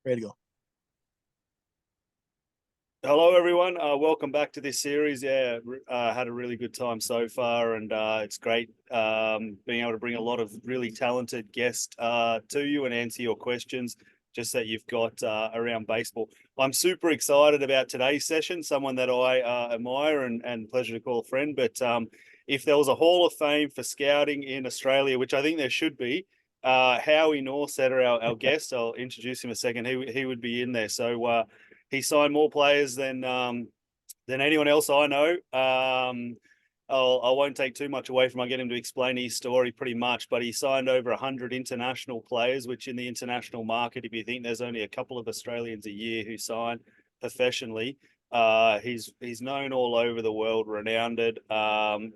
Ready to go. Hello, everyone. Welcome back to this series. Had a really good time so far, and it's great being able to bring a lot of really talented guests to you and answer your questions just that you've got around baseball. I'm super excited about today's session, someone that I admire and pleasure to call a friend. But if there was a Hall of Fame for scouting in Australia, which I think there should be, Howie Norsetter, our guest, I'll introduce him a second. He would be in there. So he signed more players than anyone else I know. I won't take too much away from. I get him to explain his story pretty much, but he signed over 100 international players, which in the international market, if you think there's only a couple of Australians a year who sign professionally, he's known all over the world, renowned.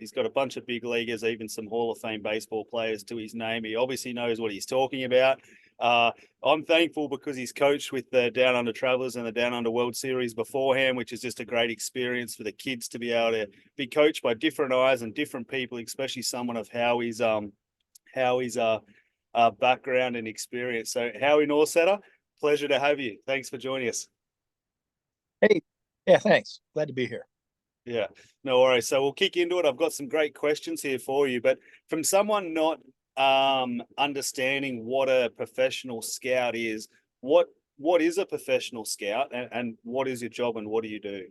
He's got a bunch of big leaguers, even some Hall of Fame baseball players to his name. He obviously knows what he's talking about. I'm thankful because he's coached with the Down Under Travelers and the Down Under World Series beforehand, which is just a great experience for the kids to be able to be coached by different eyes and different people, especially someone of Howie's background and experience. So Howie Norsetter, pleasure to have you. Thanks for joining us. Hey, yeah, thanks. Glad to be here. Yeah, no worries. So we'll kick into it. I've got some great questions here for you, but from someone not understanding what a professional scout is, what is a professional scout, and what is your job and what do you do?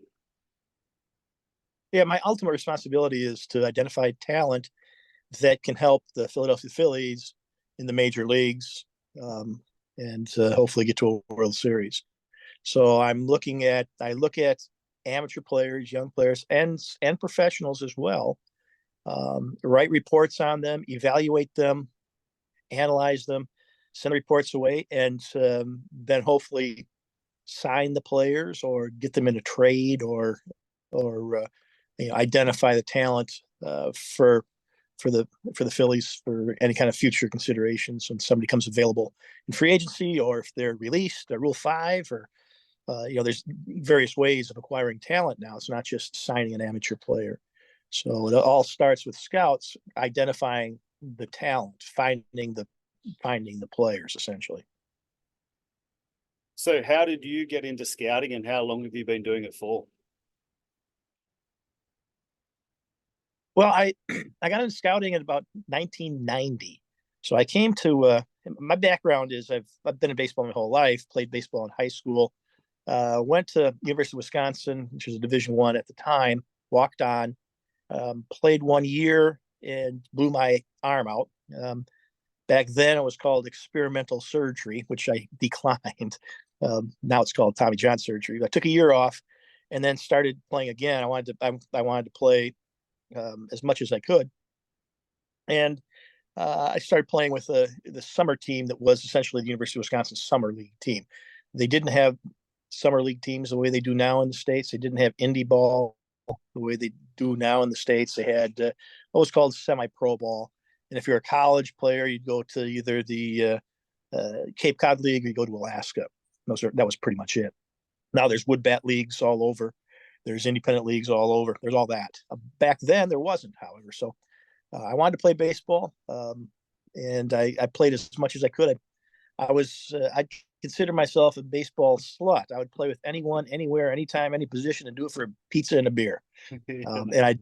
Yeah, my ultimate responsibility is to identify talent that can help the Philadelphia Phillies in the major leagues, and hopefully get to a World Series. So I look at amateur players, young players, and professionals as well. Write reports on them, evaluate them, analyze them, send reports away, and then hopefully sign the players or get them in a trade or identify the talent for the Phillies for any kind of future considerations when somebody comes available in free agency, or if they're released, Rule 5, or there's various ways of acquiring talent now. It's not just signing an amateur player. So it all starts with scouts identifying the talent, finding the players, essentially. So how did you get into scouting, and how long have you been doing it for? Well, I I got into scouting in about 1990. So I came to my background is I've been in baseball my whole life. Played baseball in high school. Went to University of Wisconsin, which was a Division I at the time. Walked on. Played 1 year and blew my arm out. Back then, it was called experimental surgery, which I declined. Now it's called Tommy John surgery. I took a year off, and then started playing again. I wanted to play as much as I could, and I started playing with the summer team that was essentially the University of Wisconsin summer league team. They didn't have summer league teams the way they do now in the States. They didn't have indie ball the way they do now in the States. They had what was called semi-pro ball. And if you're a college player, you'd go to either the Cape Cod League or you go to Alaska. That was pretty much it. Now there's wood bat leagues all over. There's independent leagues all over. There's all that. Back then, there wasn't, however. So I wanted to play baseball, and I played as much as I could. I consider myself a baseball slut. I would play with anyone, anywhere, anytime, any position, and do it for a pizza and a beer. And I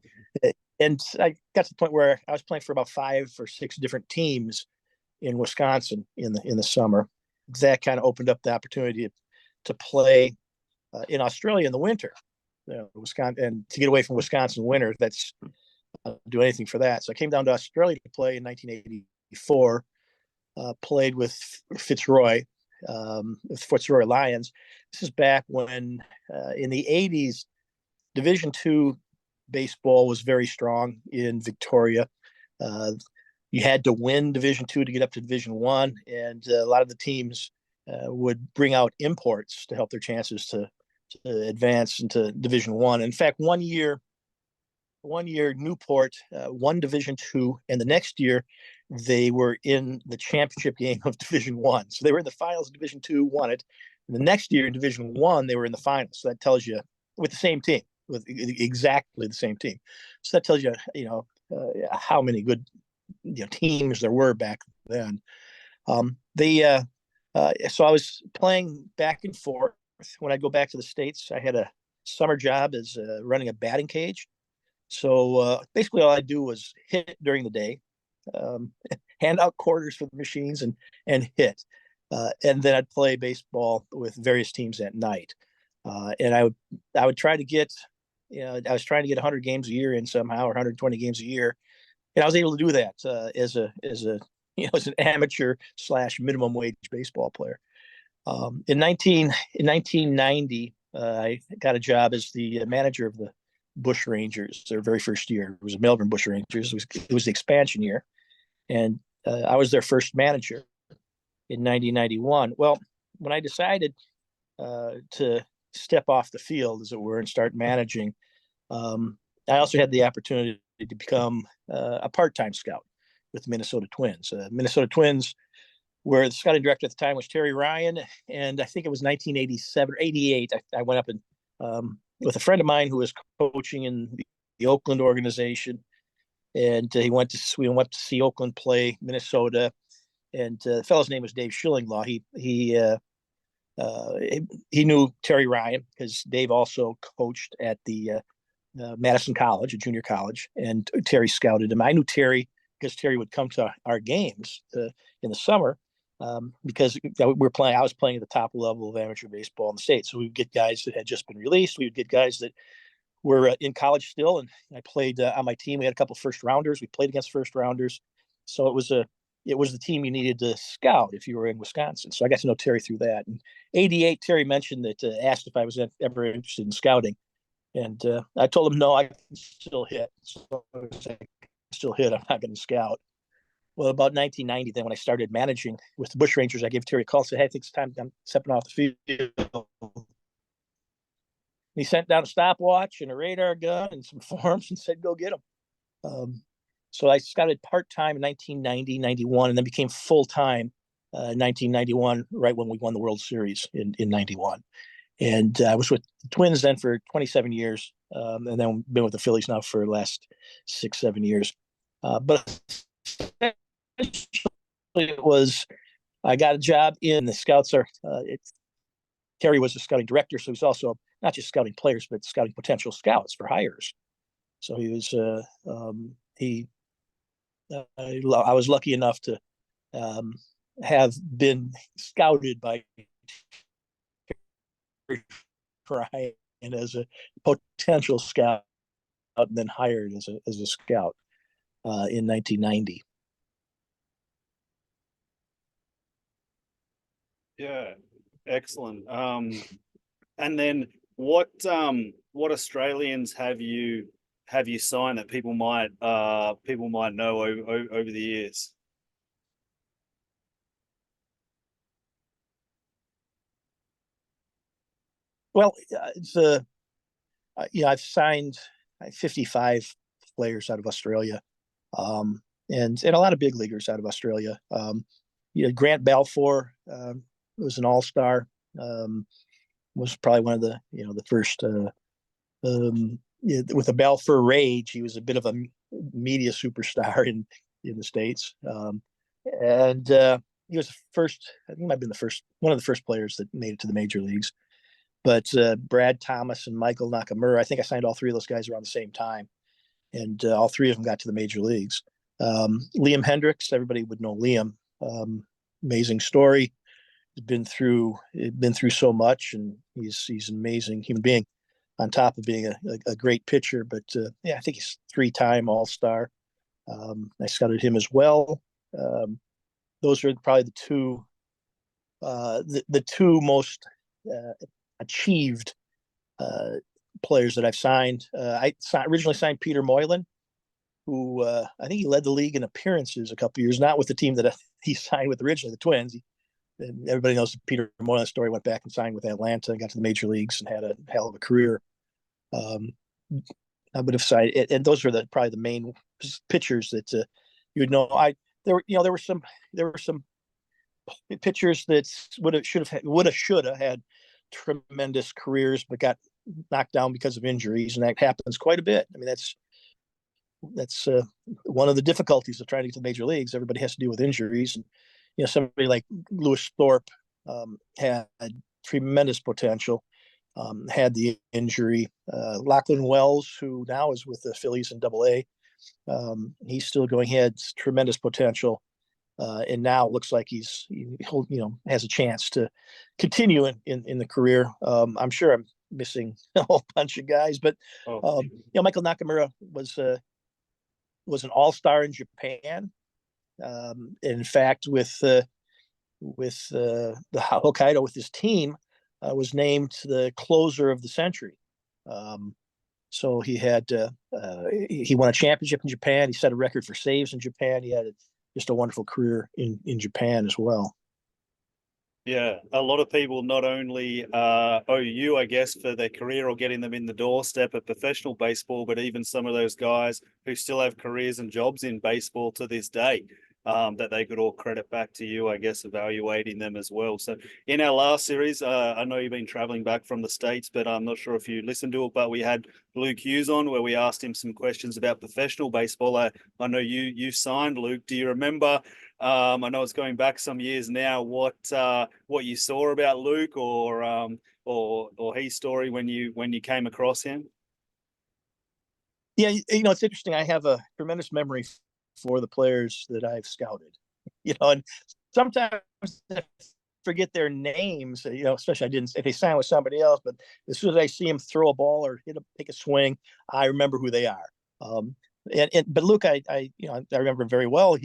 got to the point where I was playing for about 5 or 6 different teams in Wisconsin in the summer. That kind of opened up the opportunity to play in Australia in the winter. Wisconsin, and to get away from Wisconsin winter, that's do anything for that. So I came down to Australia to play in 1984. Played with Fitzroy Lions. This is back when in the 80s, Division II baseball was very strong in Victoria. You had to win Division II to get up to Division I, and a lot of the teams would bring out imports to help their chances to advance into Division I. In fact, one year Newport won Division II, and the next year they were in the championship game of Division I. So they were in the finals of Division II, won it. And the next year in Division I, they were in the finals. So that tells you, with the same team, with exactly the same team. So that tells you, how many good teams there were back then. So I was playing back and forth. When I go back to the States, I had a summer job as running a batting cage. So basically, all I do was hit during the day, um, hand out quarters for the machines, and hit. And then I'd play baseball with various teams at night. And I would try to get, I was trying to get 100 games a year in somehow, or 120 games a year, and I was able to do that as an amateur slash minimum wage baseball player. In 1990, I got a job as the manager of the Bush Rangers. Their very first year, it was the Melbourne Bush Rangers. It was the expansion year, and I was their first manager in 1991. Well, when I decided to step off the field, as it were, and start managing, I also had the opportunity to become a part-time scout with the Minnesota Twins. Minnesota Twins, where the scouting director at the time was Terry Ryan, and I think it was 1987 or 88. I went up and with a friend of mine who was coaching in the Oakland organization, and we went to see Oakland play Minnesota, and the fellow's name was Dave Schillinglaw. He knew Terry Ryan because Dave also coached at the Madison College, a junior college, and Terry scouted him. I knew Terry because Terry would come to our games in the summer because I was playing at the top level of amateur baseball in the state. So we would get guys that had just been released. We would get guys that were in college still, and I played on my team. We had a couple of first rounders. We played against first rounders, so it was the team you needed to scout if you were in Wisconsin. So I got to know Terry through that. In '88, Terry mentioned that, asked if I was ever interested in scouting, and I told him no, I can still hit. So I was like, still hit. I'm not going to scout. Well, about 1990, then when I started managing with the Bush Rangers, I gave Terry a call and said, "Hey, I think it's time I'm stepping off the field." He sent down a stopwatch and a radar gun and some forms and said, "Go get them." So I scouted part-time in 1990, 91, and then became full-time in 1991, right when we won the World Series in 91. And I was with the Twins then for 27 years, and then been with the Phillies now for the last 6, 7 years. But it was, I got a job in the scouts Terry was a scouting director, so he's also not just scouting players, but scouting potential scouts for hires. So he was, I was lucky enough to have been scouted by Ryan as a potential scout, and then hired as a scout in 1990. Yeah, excellent. And then what Australians have you signed that people might know over the years? Well, I've signed 55 players out of Australia, and a lot of big leaguers out of Australia. Grant Balfour was an all-star. Was probably one of the first. With the Balfour rage, he was a bit of a media superstar in the States, and he was the first. I think he might have been one of the first players that made it to the major leagues. But Brad Thomas and Michael Nakamura, I think I signed all three of those guys around the same time, and all three of them got to the major leagues. Liam Hendriks, everybody would know Liam. Amazing story. He's been through so much, and he's an amazing human being. On top of being a great pitcher, but I think he's 3-time All-Star. I scouted him as well. Those are probably the two most achieved players that I've signed. Originally signed Peter Moylan, who I think he led the league in appearances a couple years, not with the team that he signed with originally, the Twins. And everybody knows the Peter Moylan story. Went back and signed with Atlanta and got to the major leagues and had a hell of a career. I would have cited, and those are probably the main pitchers that you would know. There were some pitchers that should have had tremendous careers, but got knocked down because of injuries, and that happens quite a bit. I mean, that's one of the difficulties of trying to get to the major leagues. Everybody has to deal with injuries, and somebody like Lewis Thorpe had tremendous potential. Had the injury. Lachlan Wells, who now is with the Phillies in AA, he's still going. He had tremendous potential, and now it looks like he has a chance to continue in the career. I'm sure I'm missing a whole bunch of guys, but Michael Nakamura was an all-star in Japan. In fact, with the Hokkaido with his team, was named the closer of the century. So he won a championship in Japan. He set a record for saves in Japan. He had just a wonderful career in Japan as well. Yeah, a lot of people not only owe you, I guess, for their career or getting them in the doorstep at professional baseball, but even some of those guys who still have careers and jobs in baseball to this day. That they could all credit back to you, I guess, evaluating them as well. So in our last series, I know you've been traveling back from the States, but I'm not sure if you listened to it, but we had Luke Hughes on where we asked him some questions about professional baseball. I know you signed, Luke. Do you remember, I know it's going back some years now, what you saw about Luke or his story when you came across him? Yeah, it's interesting. I have a tremendous memory for the players that I've scouted, and sometimes I forget their names, especially if they sign with somebody else, but as soon as I see them throw a ball or take a swing, I remember who they are. But Luke, I remember him very well.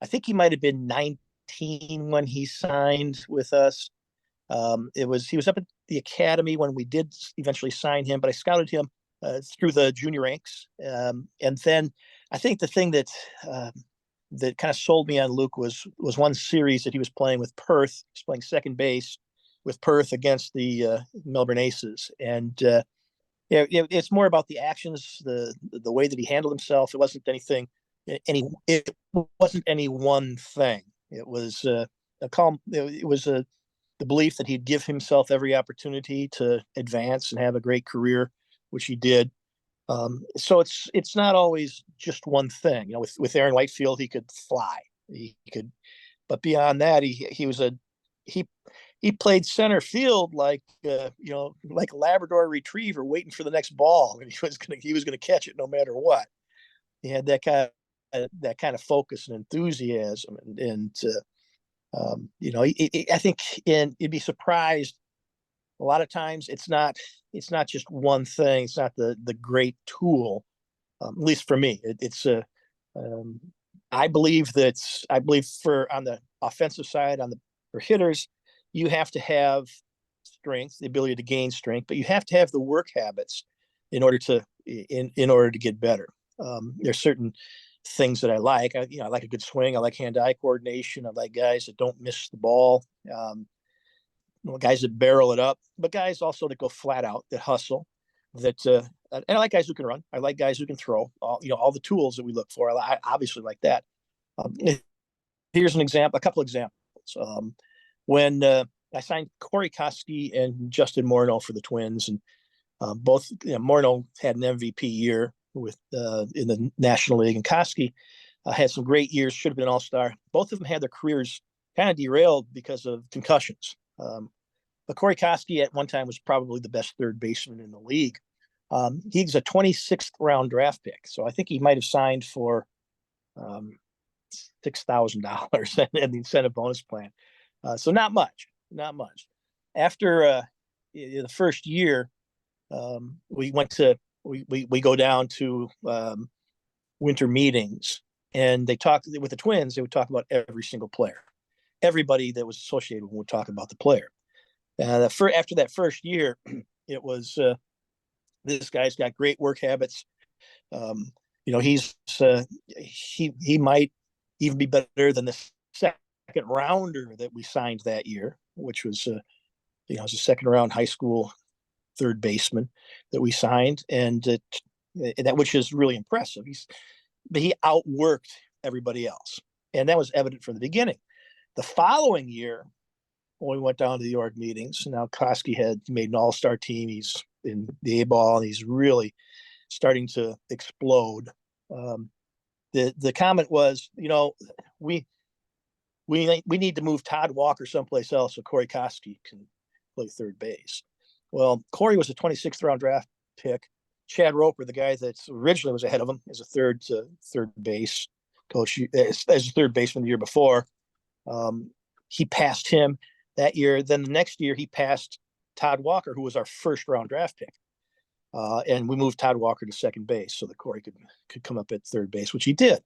I think he might've been 19 when he signed with us. He was up at the academy when we did eventually sign him, but I scouted him through the junior ranks. And then I think the thing that kind of sold me on Luke was one series that he was playing with Perth. He was playing second base with Perth against the Melbourne Aces. And it's more about the actions, the way that he handled himself. It wasn't it wasn't any one thing. It was a calm. It was the belief that he'd give himself every opportunity to advance and have a great career, which he did. So it's not always just one thing. With Aaron Whitefield, he could fly. He could, but beyond that, he played center field like like a Labrador Retriever waiting for the next ball, and he was gonna catch it no matter what. He had that kind of focus and enthusiasm, I think, and you'd be surprised. A lot of times, it's not just one thing. It's not the great tool. At least for me, I believe for on the offensive side, for hitters, you have to have strength, the ability to gain strength, but you have to have the work habits in order to get better. There's certain things that I like. I like a good swing. I like hand-eye coordination. I like guys that don't miss the ball. Guys that barrel it up, but guys also that go flat out, that hustle, and I like guys who can run. I like guys who can throw. All the tools that we look for. I obviously like that. Here's a couple examples. When I signed Corey Koski and Justin Morneau for the Twins, and both Morneau had an MVP year in the National League, and Koski had some great years. Should have been an All-Star. Both of them had their careers kind of derailed because of concussions. But Corey Koski at one time was probably the best third baseman in the league. He's a 26th round draft pick, so I think he might have signed for $6,000 in the incentive bonus plan. So not much. After the first year, we go down to winter meetings, and they talked with the Twins. They would talk about every single player. Everybody that was associated with them would talk about the player. After that first year, it was this guy's got great work habits. He might even be better than the second rounder that we signed that year, which was was a second round high school third baseman that we signed, and that which is really impressive. He outworked everybody else, and that was evident from the beginning. The following year, when we went down to the org meetings, now Koski had made an all-star team. He's in the A-ball, and he's really starting to explode. The comment was, we need to move Todd Walker someplace else so Corey Koski can play third base. Well, Corey was a 26th round draft pick. Chad Roper, the guy that originally was ahead of him, as a third base coach, as a third baseman the year before. He passed him that year. Then the next year, he passed Todd Walker, who was our first round draft pick. And we moved Todd Walker to second base so that Corey could come up at third base, which he did.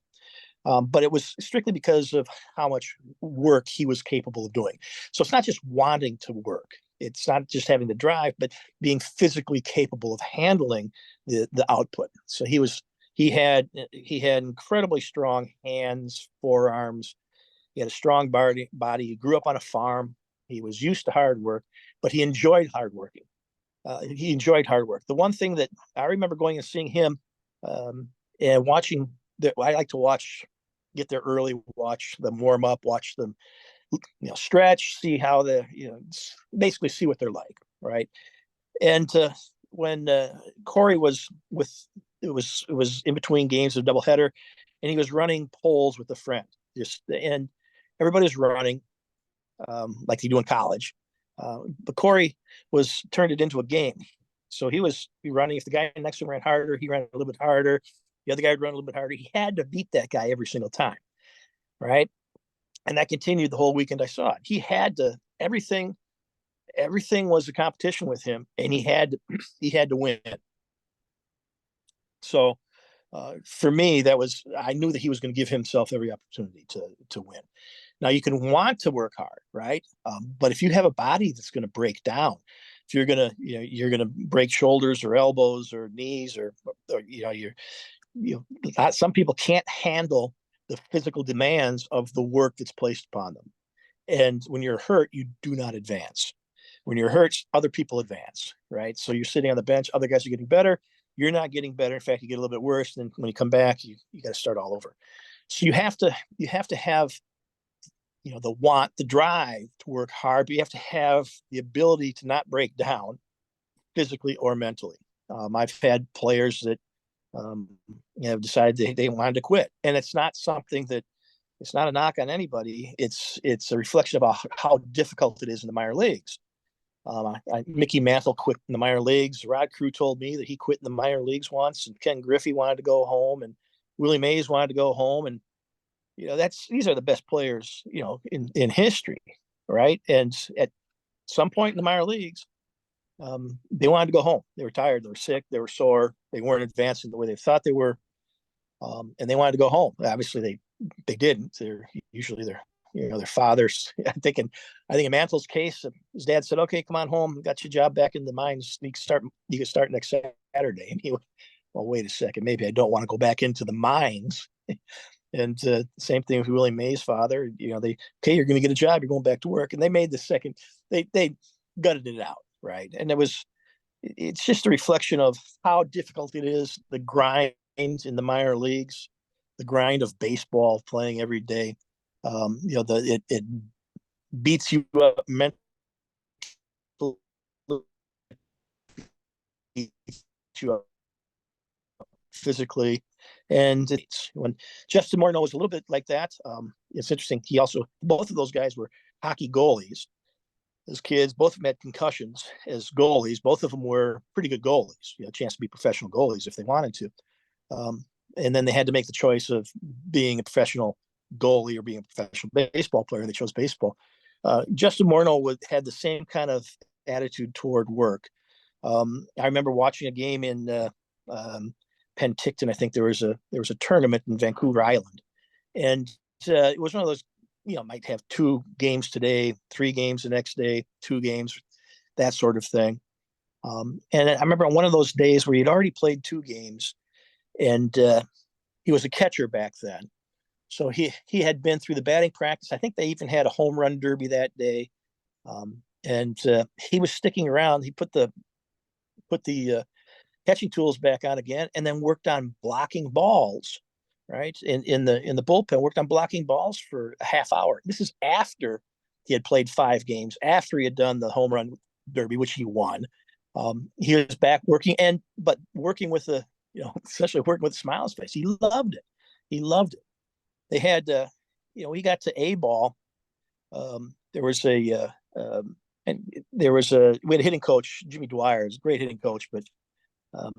But it was strictly because of how much work he was capable of doing. So it's not just wanting to work. It's not just having the drive, but being physically capable of handling the output. So he had incredibly strong hands, forearms. He had a strong body. He grew up on a farm. He was used to hard work, but he enjoyed hard working. He enjoyed hard work. The one thing that I remember going and seeing him and watching that, I like to get there early, watch them warm up, watch them, stretch, see how basically see what they're like, right? And when Corey was it was in between games of doubleheader, and he was running polls with a friend, and everybody was running like they do in college. But Corey turned it into a game. So he running. If the guy next to him ran harder, he ran a little bit harder. The other guy would run a little bit harder. He had to beat that guy every single time, right? And that continued the whole weekend I saw it. He had to, everything was a competition with him, and he had to win. So for me, I knew that he was going to give himself every opportunity to win. Now, you can want to work hard, right? But if you have a body that's going to break down, if you're going to break shoulders or elbows or knees, or some people can't handle the physical demands of the work that's placed upon them. And when you're hurt, you do not advance. When you're hurt, other people advance, right? So you're sitting on the bench, other guys are getting better. You're not getting better. In fact, you get a little bit worse. And then when you come back, you got to start all over. So you have to have, the drive to work hard, but you have to have the ability to not break down physically or mentally. I've had players that have decided they wanted to quit, and it's not a knock on anybody. It's a reflection of how difficult it is in the minor leagues. Mickey Mantle quit in the minor leagues. Rod Crew told me that he quit in the minor leagues once, and Ken Griffey wanted to go home, and Willie Mays wanted to go home, and these are the best players in history, right? And at some point in the minor leagues, they wanted to go home. They were tired. They were sick. They were sore. They weren't advancing the way they thought they were, and they wanted to go home. Obviously, they didn't. They're usually their fathers. I think in Mantle's case, his dad said, "Okay, come on home. Got your job back in the mines. You can start next Saturday." And he went, "Well, wait a second. Maybe I don't want to go back into the mines." And same thing with Willie Mays' father. You're going to get a job. You're going back to work. And they made the second. They gutted it out, right? And it's just a reflection of how difficult it is. The grind in the minor leagues, the grind of baseball, playing every day. It beats you up mentally, beats you up physically. And when Justin Morneau was a little bit like that, it's interesting. Both of those guys were hockey goalies. As kids, both of them had concussions as goalies. Both of them were pretty good goalies, a chance to be professional goalies if they wanted to. And then they had to make the choice of being a professional goalie or being a professional baseball player. And they chose baseball. Justin Morneau had the same kind of attitude toward work. I remember watching a game in Penticton. I think there was a tournament in Vancouver Island, and it was one of those, might have 2 games today, 3 games the next day, 2 games, that sort of thing. And I remember on one of those days where he'd already played 2 games, and he was a catcher back then. So he had been through the batting practice. I think they even had a home run derby that day, and he was sticking around. He put the catching tools back on again, and then worked on blocking balls, right? In the bullpen, worked on blocking balls for a half hour. This is after he had played 5 games, after he had done the home run derby, which he won. He was back working, but working with essentially working with a smile on his face. He loved it. He loved it. They had, he got to A ball, There was and there was we had a hitting coach, Jimmy Dwyer, is a great hitting coach, but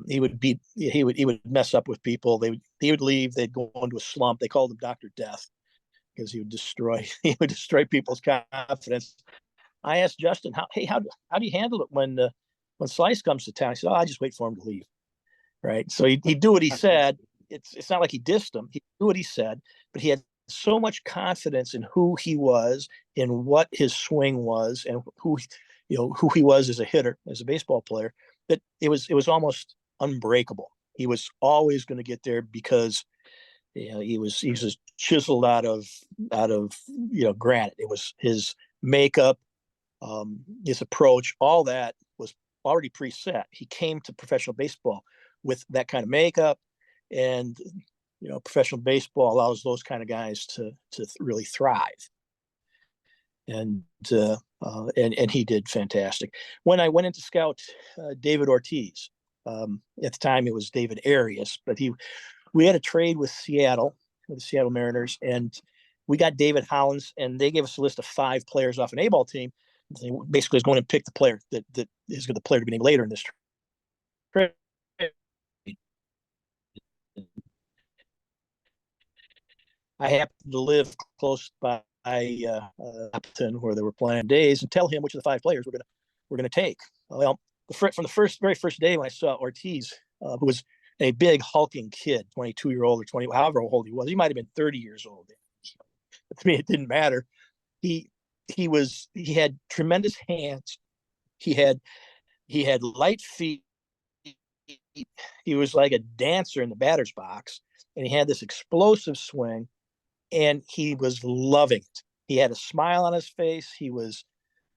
he would mess up with people. He would leave. They'd go into a slump. They called him Dr. Death because he would destroy people's confidence. I asked Justin, how do you handle it when Slice comes to town? He said, "Oh, I just wait for him to leave." Right. So he'd do what he said. It's not like he dissed him. He knew what he said, but he had so much confidence in who he was, in what his swing was, and who he was as a hitter, as a baseball player, that it was almost unbreakable. He was always going to get there because he was just chiseled out of granite. It was his makeup, his approach, all that was already preset. He came to professional baseball with that kind of makeup, and professional baseball allows those kind of guys to really thrive. And and he did fantastic. When I went into scout David Ortiz, at the time it was David Arias, but we had a trade with the Seattle Mariners, and we got David Hollins, and they gave us a list of 5 players off an A-ball team. They basically was going to pick the player that is the player to be named later in this trade. I happened to live close by Appleton, where they were playing days, and tell him which of the 5 players we're gonna take. Well, from the very first day when I saw Ortiz, who was a big hulking kid, 22-year-old or 20, however old he was, he might have been 30 years old. But to me, it didn't matter. He had tremendous hands. He had light feet. He was like a dancer in the batter's box, and he had this explosive swing, and he was loving it. He had a smile on his face. He was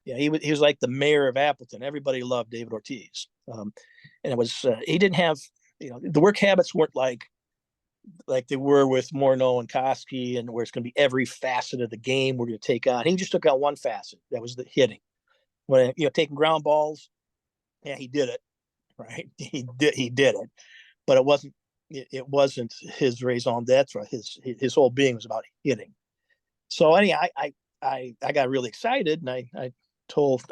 like the mayor of Appleton. Everybody loved David Ortiz, and it was he didn't have the work habits weren't like they were with Morneau and Koski, and where it's going to be every facet of the game we're going to take on. He just took on one facet, that was the hitting. When taking ground balls, yeah, he did it, right? He did it, but it wasn't his raison d'etre. His whole being was about hitting. So anyway, I got really excited, and I told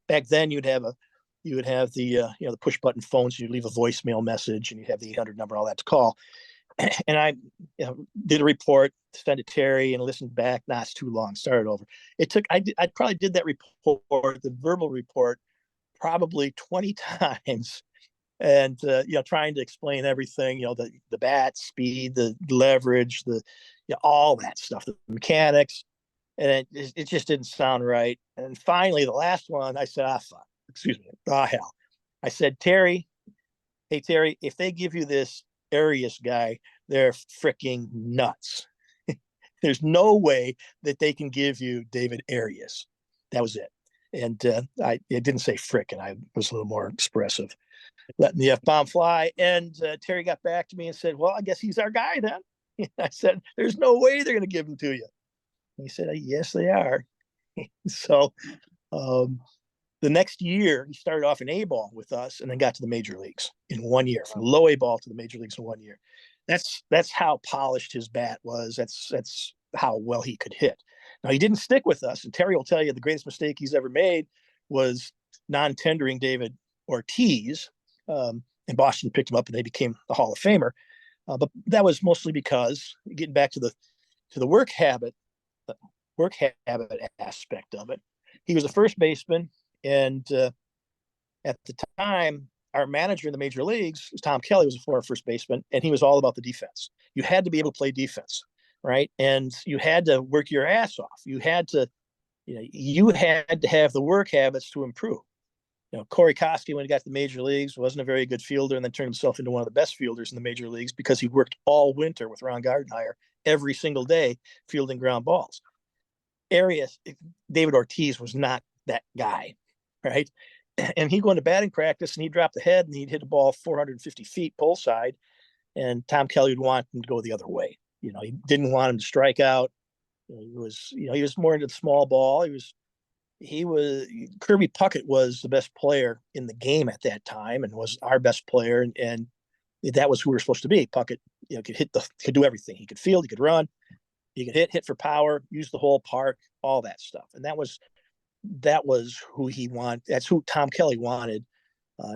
back then you would have the the push button phones. You'd leave a voicemail message, and you'd have the 800 number, all that to call. And I did a report, sent it to Terry, and listened back. Nah, it's too long. Started over. I probably did that report, the verbal report, probably 20 times, and trying to explain everything, the bat speed, the leverage, the all that stuff, the mechanics, and it just didn't sound right. And finally, the last one, I said, fuck, excuse me, hell. I said, Terry, hey Terry, if they give you this Arias guy, they're freaking nuts. There's no way that they can give you David Arias. That was it. And it didn't say frickin'. I was a little more expressive, letting the F-bomb fly. And Terry got back to me and said, well, I guess he's our guy then. I said, there's no way they're going to give him to you. And he said, yes, they are. So the next year, he started off in A-ball with us, and then got to the major leagues in 1 year, from low A-ball to the major leagues in 1 year. That's how polished his bat was. That's how well he could hit. Now, he didn't stick with us, and Terry will tell you the greatest mistake he's ever made was non-tendering David Ortiz. And Boston picked him up, and they became the Hall of Famer. But that was mostly because, getting back to the work habit aspect of it, he was a first baseman, and at the time, our manager in the major leagues, Tom Kelly, was a former first baseman, and he was all about the defense. You had to be able to play defense, right? And you had to work your ass off. You had to have the work habits to improve. Corey Koski, when he got to the major leagues, wasn't a very good fielder, and then turned himself into one of the best fielders in the major leagues because he worked all winter with Ron Gardenhire every single day fielding ground balls. David Ortiz was not that guy, right? And he'd go into batting practice, and he'd drop the head, and he'd hit a ball 450 feet pole side, and Tom Kelly would want him to go the other way. He didn't want him to strike out. He was more into the small ball. Kirby Puckett was the best player in the game at that time, and was our best player, and that was who we were supposed to be. Puckett, could do everything. He could field, he could run. He could hit for power, use the whole park, all that stuff. And that was who he wanted. That's who Tom Kelly wanted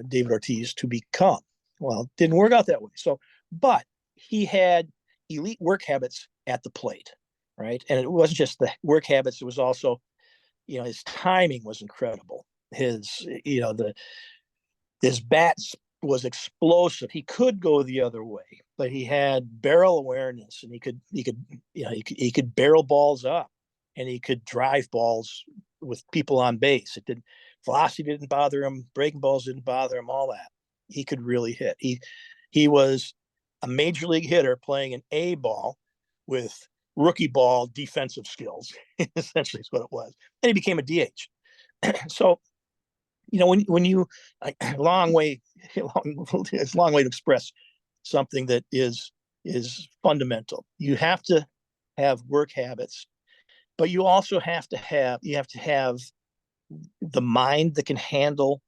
David Ortiz to become. Well, it didn't work out that way. So, but he had elite work habits at the plate, right? And it wasn't just the work habits; it was also, his timing was incredible. His bats was explosive. He could go the other way, but he had barrel awareness, and he could barrel balls up, and he could drive balls with people on base. Velocity didn't bother him, breaking balls didn't bother him, all that. He could really hit. He was a major league hitter playing an A ball with rookie ball defensive skills. Essentially is what it was. And he became a DH. So, when you it's a long way to express something that is fundamental. You have to have work habits, but you also have to have the mind that can handle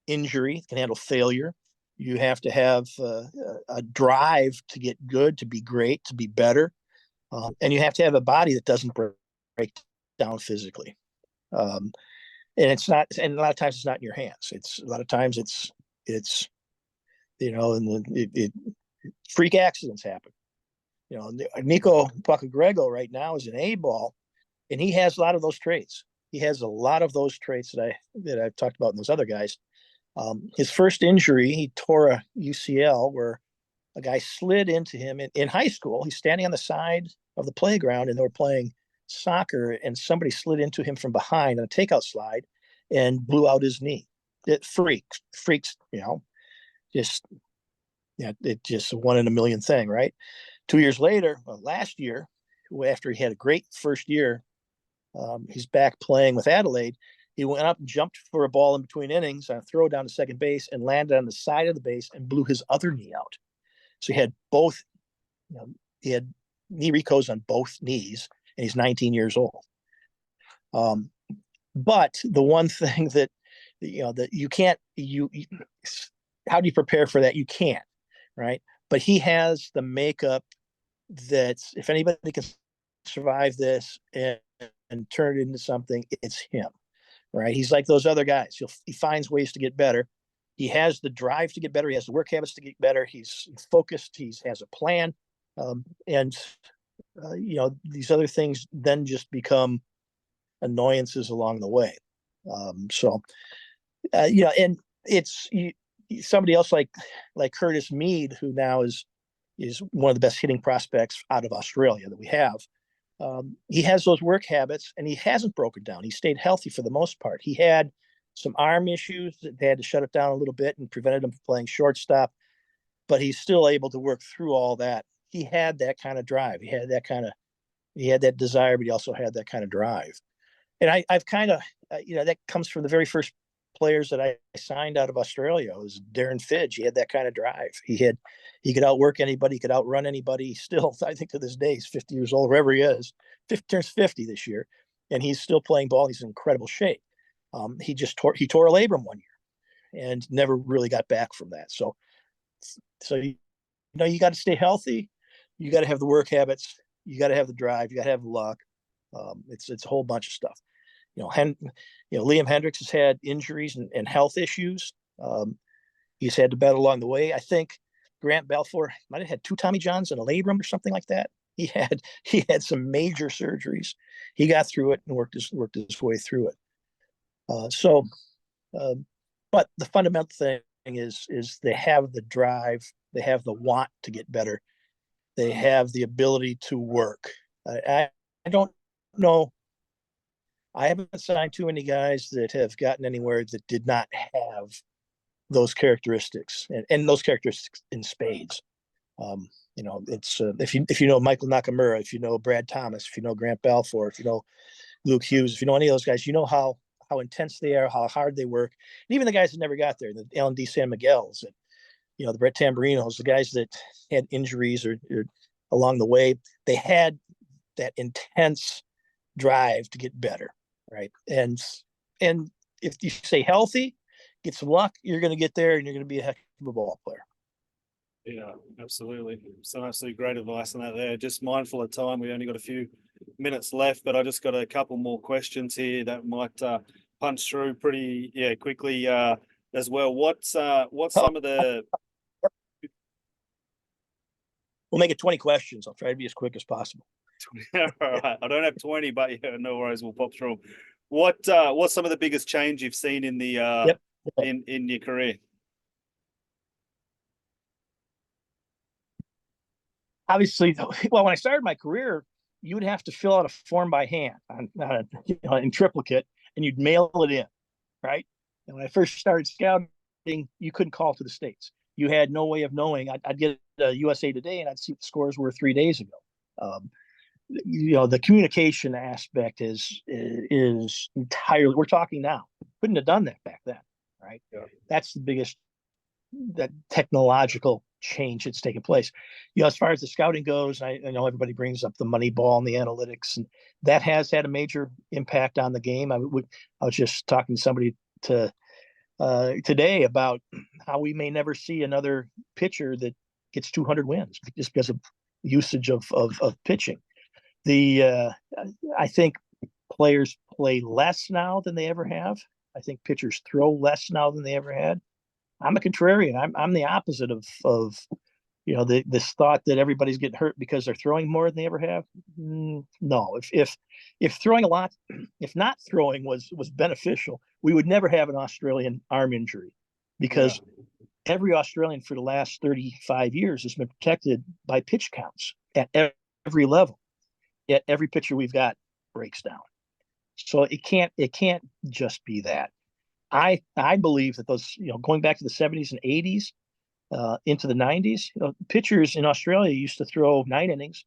injury, can handle failure. You have to have a drive to get good, to be great, to be better, and you have to have a body that doesn't break down physically. And it's not, and a lot of times it's not in your hands. A lot of times it's freak accidents happen. Nico Pacagrego right now is an A ball, and he has a lot of those traits. He has a lot of those traits that I've talked about in those other guys. His first injury, he tore a UCL where a guy slid into him in high school. He's standing on the side of the playground, and they were playing soccer, and somebody slid into him from behind on a takeout slide and blew out his knee. It freaks, just it just a 1 in a million thing, right? 2 years later, last year, after he had a great first year, he's back playing with Adelaide. He went up and jumped for a ball in between innings on a throw down to second base and landed on the side of the base and blew his other knee out. So he had both, he had knee recos on both knees, and he's 19 years old. But the one thing that you can't, how do you prepare for that? You can't, right? But he has the makeup that if anybody can survive this and turn it into something, it's him, right? He's like those other guys. He finds ways to get better. He has the drive to get better. He has the work habits to get better. He's focused. He has a plan. These other things then just become annoyances along the way. And it's somebody else like Curtis Mead, who now is one of the best hitting prospects out of Australia that we have. He has those work habits, and he hasn't broken down. He stayed healthy for the most part. He had some arm issues that they had to shut it down a little bit and prevented him from playing shortstop, but he's still able to work through all that. He had that kind of drive. He had that desire, but he also had that kind of drive. And I've kind of, that comes from the very first players that I signed out of Australia. It was Darren Fidge. He had that kind of drive. He could outwork anybody, he could outrun anybody. Still, I think to this day, he's 50 years old, wherever he is. Turns 50 this year, and he's still playing ball. He's in incredible shape. He tore a labrum one year and never really got back from that. So you got to stay healthy. You got to have the work habits. You got to have the drive. You got to have the luck. It's a whole bunch of stuff. Liam Hendriks has had injuries and health issues. He's had to battle along the way. I think Grant Balfour might have had 2 Tommy Johns and a labrum or something like that. He had some major surgeries. He got through it and worked his way through it. But the fundamental thing is they have the drive, they have the want to get better, they have the ability to work. I don't know. I haven't signed too many guys that have gotten anywhere that did not have those characteristics, and those characteristics in spades. It's if you know Michael Nakamura, if you know Brad Thomas, if you know Grant Balfour, if you know Luke Hughes, if you know any of those guys, you know how intense they are, how hard they work. And even the guys that never got there, the Alan D. San Miguel's, and the Brett Tamburinos, the guys that had injuries or along the way, they had that intense drive to get better, right? And if you stay healthy, get some luck, you're going to get there, and you're going to be a heck of a ball player. Yeah, absolutely. Some absolutely great advice on that there. Just mindful of time. We only got a few minutes left, but I just got a couple more questions here that might punch through pretty quickly as well. What's Oh, some of the we'll make it 20 questions. I'll try to be as quick as possible. all right. I don't have 20, but yeah, no worries, we'll pop through 'em. What's some of the biggest change you've seen in the Yep. in your career? Obviously, well, when I started my career, you would have to fill out a form by hand in triplicate, and you'd mail it in, right? And when I first started scouting, you couldn't call to the states. You had no way of knowing. I'd get a USA Today, and I'd see what the scores were 3 days ago. Um, the communication aspect is entirely. We're talking now. Couldn't have done that back then, right? Yeah. That's the biggest that technological change that's taken place. As far as the scouting goes, I know everybody brings up the money ball and the analytics, and that has had a major impact on the game. I was just talking to somebody today about how we may never see another pitcher that gets 200 wins just because of usage of pitching. I think players play less now than they ever have. I think pitchers throw less now than they ever had. I'm a contrarian. I'm the opposite of this thought that everybody's getting hurt because they're throwing more than they ever have. No, if throwing a lot, if not throwing was beneficial, we would never have an Australian arm injury because every Australian for the last 35 years has been protected by pitch counts at every level. Yet every pitcher we've got breaks down. So it can't just be that. I believe that those, going back to the 70s and 80s, into the 90s, pitchers in Australia used to throw 9 innings,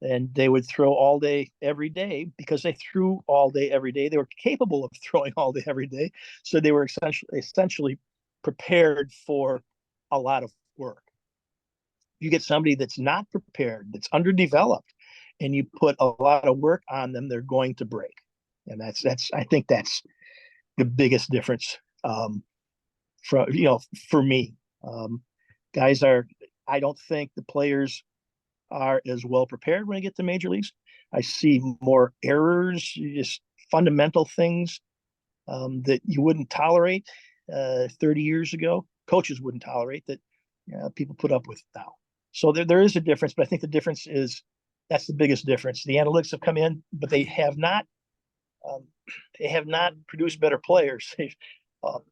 and they would throw all day every day because they threw all day every day. They were capable of throwing all day every day, so they were essentially prepared for a lot of work. You get somebody that's not prepared, that's underdeveloped, and you put a lot of work on them, they're going to break. And that's I think that's the biggest difference, for me. Um, guys are I don't think the players are as well prepared when they get to major leagues. I see more errors, just fundamental things that you wouldn't tolerate 30 years ago. Coaches wouldn't tolerate that people put up with now. So there is a difference, but I think the difference is that's the biggest difference. The analytics have come in, but um, they have not produced better players.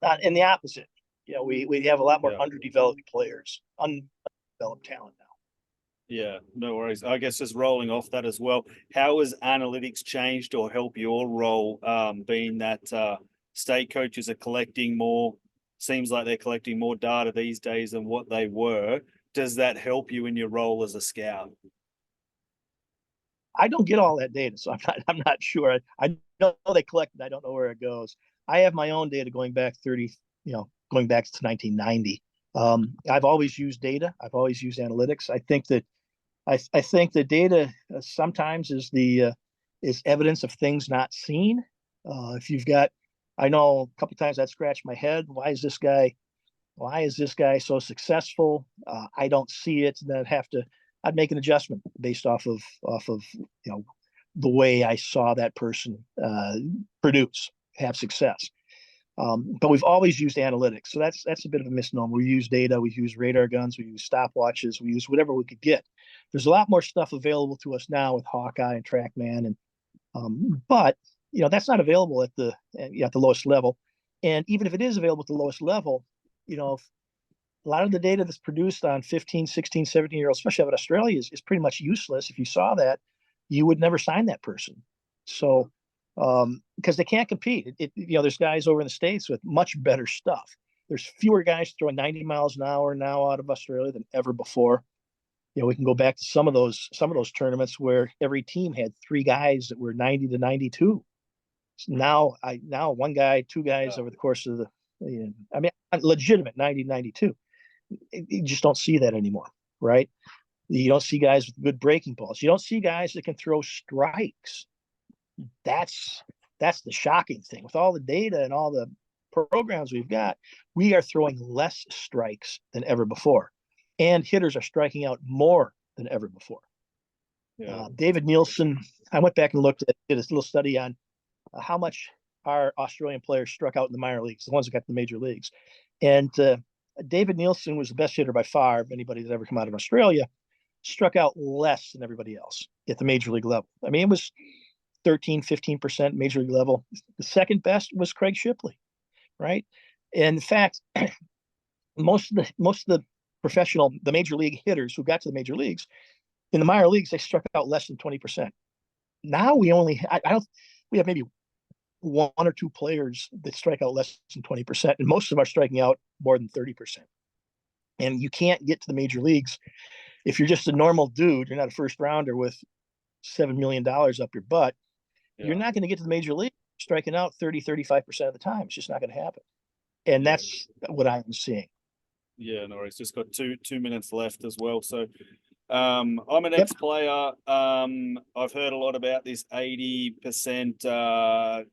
Not in the opposite. We have a lot more underdeveloped players, undeveloped talent now. Yeah, no worries. I guess just rolling off that as well, how has analytics changed or help your role, being that state coaches are collecting more, seems like they're collecting more data these days than what they were. Does that help you in your role as a scout? I don't get all that data, so I'm not sure. I know they collect it. I don't know where it goes. I have my own data going back to 1990. I've always used data. I've always used analytics. I think the data sometimes is evidence of things not seen. If you've got, I know a couple of times I'd scratch my head. Why is this guy so successful? I don't see it. And then I'd make an adjustment based off of the way I saw that person have success. But we've always used analytics, so that's a bit of a misnomer. We use data, we use radar guns, we use stopwatches, we use whatever we could get. There's a lot more stuff available to us now with Hawkeye and TrackMan, and but that's not available at the lowest level. And even if it is available at the lowest level, a lot of the data that's produced on 15, 16, 17-year-olds, especially out of Australia, is pretty much useless. If you saw that, you would never sign that person. So, because they can't compete. There's guys over in the States with much better stuff. There's fewer guys throwing 90 miles an hour now out of Australia than ever before. We can go back to some of those tournaments where every team had 3 guys that were 90 to 92. Now one guy, 2 guys over the course of legitimate 90 92. You just don't see that anymore, right? You don't see guys with good breaking balls. You don't see guys that can throw strikes. That's the shocking thing. With all the data and all the programs we've got, we are throwing less strikes than ever before. and hitters are striking out more than ever before. Yeah. David Nielsen, I went back and did a little study on how much our Australian players struck out in the minor leagues, the ones that got to the major leagues. And David Nielsen was the best hitter by far of anybody that's ever come out of Australia, struck out less than everybody else at the major league level. I mean, it was 13, 15% major league level. The second best was Craig Shipley, right? And in fact, most of the the major league hitters who got to the major leagues, in the minor leagues, they struck out less than 20%. Now we have maybe one or two players that strike out less than 20%, and most of them are striking out more than 30%. And you can't get to the major leagues if you're just a normal dude. You're not a first rounder with $7 million up your butt. Yeah. You're not going to get to the major league striking out 30-35% of the time. It's just not going to happen. And that's what I'm seeing. Yeah, no worries. Just got two minutes left as well. So I'm an ex-player. I've heard a lot about this 80%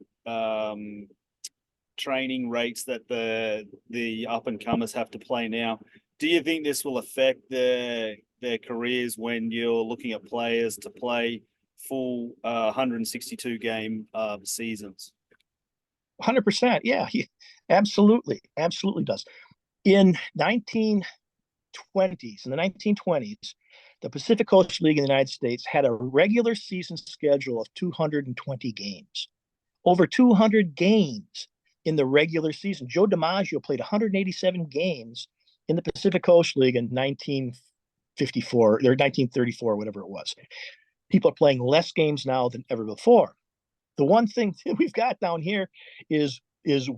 training rates that the up-and-comers have to play now. Do you think this will affect their careers when you're looking at players to play full 162 game seasons? 100%. Yeah, absolutely does. In the 1920s, the Pacific Coast League in the United States had a regular season schedule of 220 games. Over 200 games in the regular season. Joe DiMaggio played 187 games in the Pacific Coast League in 1954 or 1934, whatever it was. People are playing less games now than ever before. The one thing that we've got down here is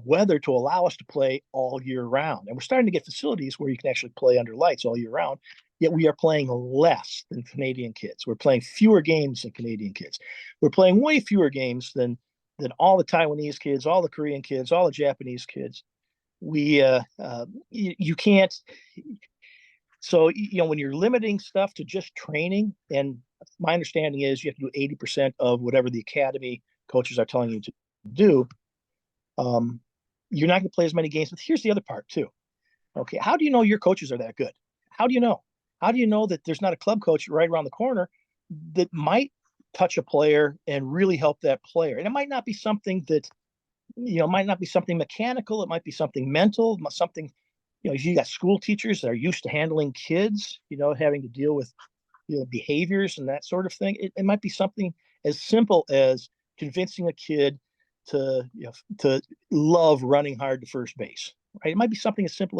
weather to allow us to play all year round. And we're starting to get facilities where you can actually play under lights all year round, yet we are playing less than Canadian kids. We're playing fewer games than Canadian kids. We're playing way fewer games than all the Taiwanese kids, all the Korean kids, all the Japanese kids. You can't. So, when you're limiting stuff to just training, and my understanding is you have to do 80% of whatever the academy coaches are telling you to do, you're not going to play as many games. But here's the other part too. Okay, how do you know your coaches are that good? How do you know? How do you know that there's not a club coach right around the corner that might touch a player and really help that player? And it might not be something that, might not be something mechanical. It might be something mental, something, you got school teachers that are used to handling kids, having to deal with, behaviors and that sort of thing. It might be something as simple as convincing a kid to love running hard to first base, right? It might be something as simple